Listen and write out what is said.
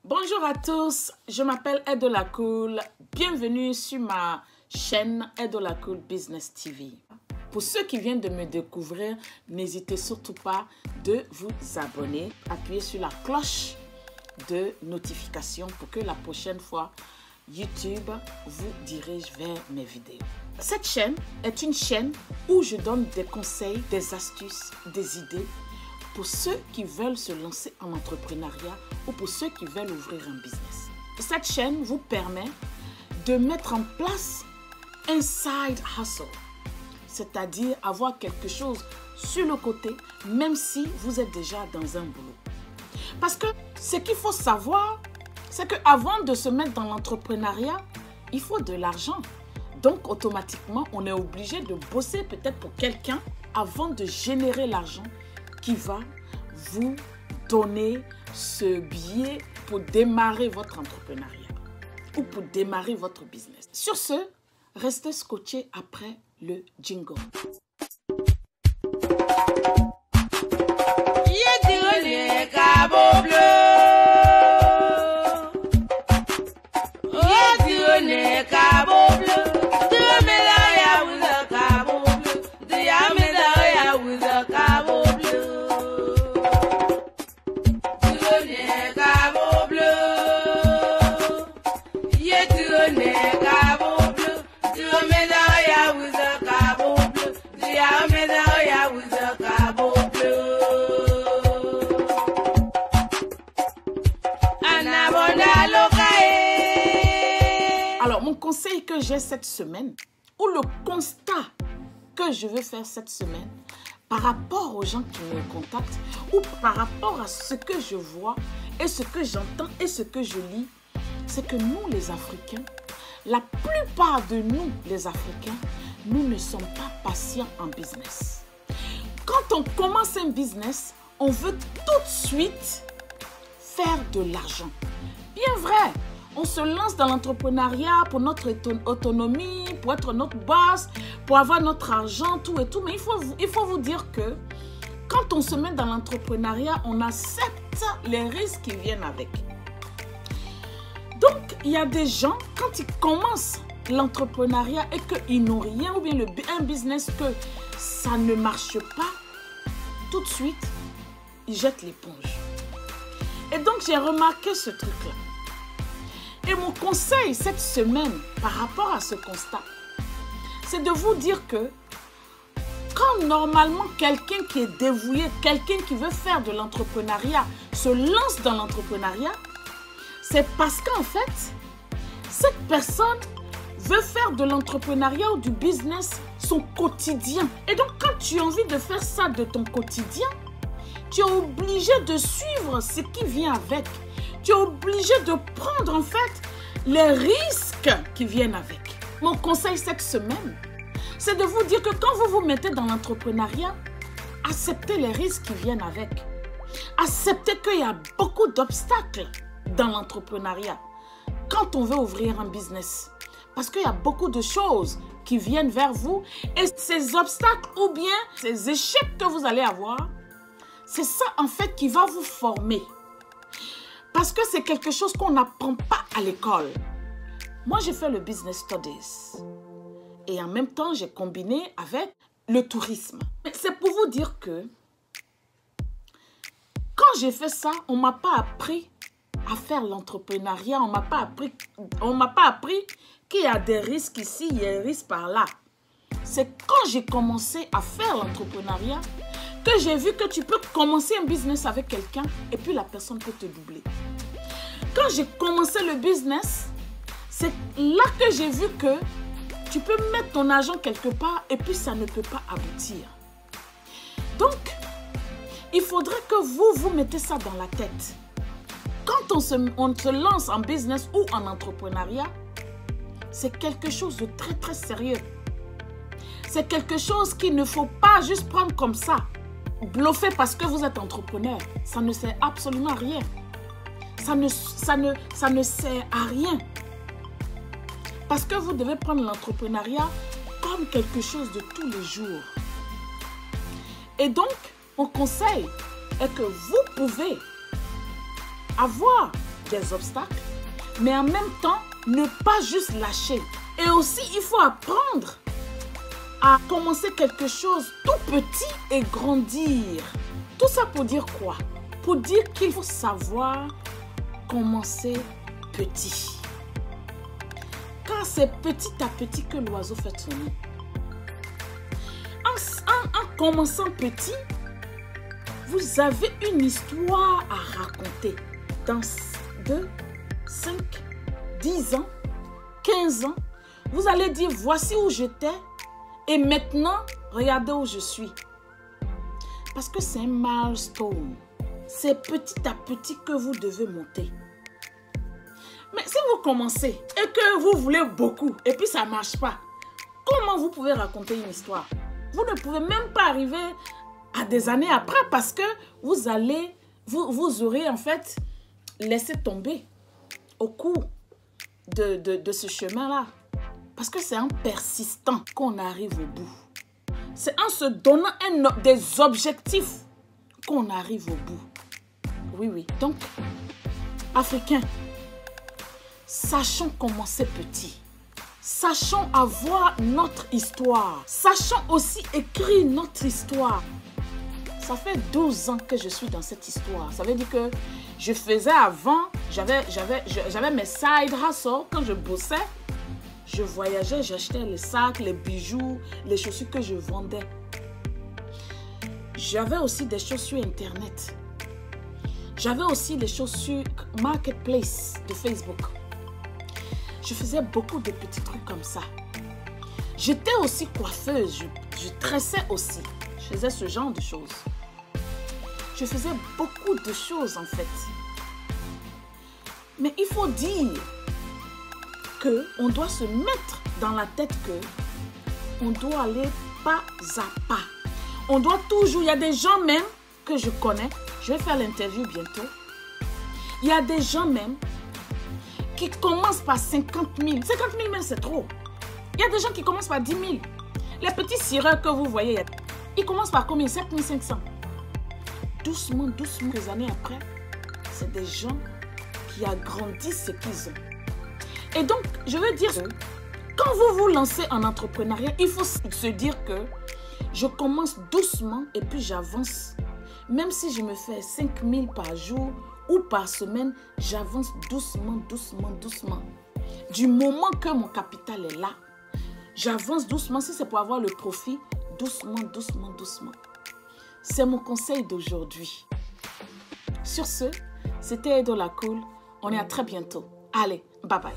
Bonjour à tous, je m'appelle Edola Cool. Bienvenue sur ma chaîne Edola Cool Business TV. Pour ceux qui viennent de me découvrir, n'hésitez surtout pas de vous abonner, appuyer sur la cloche de notification pour que la prochaine fois, YouTube vous dirige vers mes vidéos. Cette chaîne est une chaîne où je donne des conseils, des astuces, des idées pour ceux qui veulent se lancer en entrepreneuriat ou pour ceux qui veulent ouvrir un business. Cette chaîne vous permet de mettre en place un side hustle, c'est-à-dire avoir quelque chose sur le côté, même si vous êtes déjà dans un boulot. Parce que ce qu'il faut savoir, c'est qu'avant de se mettre dans l'entrepreneuriat, il faut de l'argent. Donc, automatiquement, on est obligé de bosser peut-être pour quelqu'un avant de générer l'argent qui va vous donner ce billet pour démarrer votre entrepreneuriat ou pour démarrer votre business. Sur ce, restez scotchés après le jingle. Alors, mon conseil que j'ai cette semaine, ou le constat que je veux faire cette semaine, par rapport aux gens qui me contactent, ou par rapport à ce que je vois, et ce que j'entends, et ce que je lis, c'est que nous, les Africains, la plupart de nous, les Africains, nous ne sommes pas patients en business. Quand on commence un business, on veut tout de suite faire de l'argent. Bien vrai, on se lance dans l'entrepreneuriat pour notre autonomie, pour être notre boss, pour avoir notre argent, tout et tout. Mais il faut vous dire que quand on se met dans l'entrepreneuriat, on accepte les risques qui viennent avec. Donc, il y a des gens, quand ils commencent l'entrepreneuriat et qu'ils n'ont rien, ou bien un business que ça ne marche pas, tout de suite, ils jettent l'éponge. Et donc, j'ai remarqué ce truc-là. Et mon conseil cette semaine, par rapport à ce constat, c'est de vous dire que quand normalement quelqu'un qui est dévoué, quelqu'un qui veut faire de l'entrepreneuriat, se lance dans l'entrepreneuriat, c'est parce qu'en fait, cette personne veut faire de l'entrepreneuriat ou du business son quotidien. Et donc, quand tu as envie de faire ça de ton quotidien, tu es obligé de suivre ce qui vient avec. Tu es obligé de prendre en fait les risques qui viennent avec. Mon conseil cette semaine, c'est de vous dire que quand vous vous mettez dans l'entrepreneuriat, acceptez les risques qui viennent avec. Acceptez qu'il y a beaucoup d'obstacles dans l'entrepreneuriat quand on veut ouvrir un business. Parce qu'il y a beaucoup de choses qui viennent vers vous et ces obstacles ou bien ces échecs que vous allez avoir, c'est ça en fait qui va vous former. Parce que c'est quelque chose qu'on n'apprend pas à l'école. Moi, j'ai fait le business studies. Et en même temps, j'ai combiné avec le tourisme. Mais c'est pour vous dire que quand j'ai fait ça, on ne m'a pas appris à faire l'entrepreneuriat. On ne m'a pas appris qu'il y a des risques ici, il y a des risques par là. C'est quand j'ai commencé à faire l'entrepreneuriat que j'ai vu que tu peux commencer un business avec quelqu'un et puis la personne peut te doubler. Quand j'ai commencé le business, c'est là que j'ai vu que tu peux mettre ton argent quelque part et puis ça ne peut pas aboutir. Donc, il faudrait que vous mettez ça dans la tête. Quand on se lance en business ou en entrepreneuriat, c'est quelque chose de très très sérieux. C'est quelque chose qu'il ne faut pas juste prendre comme ça. Bluffer parce que vous êtes entrepreneur, ça ne sert absolument à rien. Ça ne sert à rien. Parce que vous devez prendre l'entrepreneuriat comme quelque chose de tous les jours. Et donc, mon conseil est que vous pouvez avoir des obstacles, mais en même temps, ne pas juste lâcher. Et aussi, il faut apprendre à commencer quelque chose tout petit et grandir. Tout ça pour dire quoi? Pour dire qu'il faut savoir commencer petit. Car c'est petit à petit que l'oiseau fait son nid. En commençant petit, vous avez une histoire à raconter. Dans 2, 5, 10 ans, 15 ans, vous allez dire voici où j'étais et maintenant, regardez où je suis. Parce que c'est un milestone. C'est petit à petit que vous devez monter. Mais si vous commencez et que vous voulez beaucoup et puis ça ne marche pas, comment vous pouvez raconter une histoire? Vous ne pouvez même pas arriver à des années après parce que vous aurez en fait laissé tomber au cours de ce chemin-là. Parce que c'est en persistant qu'on arrive au bout. C'est en se donnant des objectifs qu'on arrive au bout. Oui, oui. Donc, Africains, sachons commencer petit. Sachons avoir notre histoire. Sachons aussi écrire notre histoire. Ça fait 12 ans que je suis dans cette histoire. Ça veut dire que je faisais avant, j'avais mes side hustles quand je bossais. Je voyageais, j'achetais les sacs, les bijoux, les chaussures que je vendais. J'avais aussi des choses sur Internet. J'avais aussi des choses sur Marketplace de Facebook. Je faisais beaucoup de petits trucs comme ça. J'étais aussi coiffeuse, je tressais aussi. Je faisais ce genre de choses. Je faisais beaucoup de choses en fait. Mais il faut dire qu'on doit se mettre dans la tête que on doit aller pas à pas. On doit toujours, il y a des gens même que je connais, je vais faire l'interview bientôt. Il y a des gens même qui commencent par 50 000. 50 000 même c'est trop. Il y a des gens qui commencent par 10 000. Les petits cireurs que vous voyez, ils commencent par combien? 7 500. Doucement, doucement, quelques années après, c'est des gens qui agrandissent ce qu'ils ont. Et donc, je veux dire, quand vous vous lancez en entrepreneuriat, il faut se dire que je commence doucement et puis j'avance. Même si je me fais 5 000 par jour ou par semaine, j'avance doucement, doucement, doucement. Du moment que mon capital est là, j'avance doucement. Si c'est pour avoir le profit, doucement, doucement, doucement. C'est mon conseil d'aujourd'hui. Sur ce, c'était Edo La Cool. On est à très bientôt. Allez, bye bye.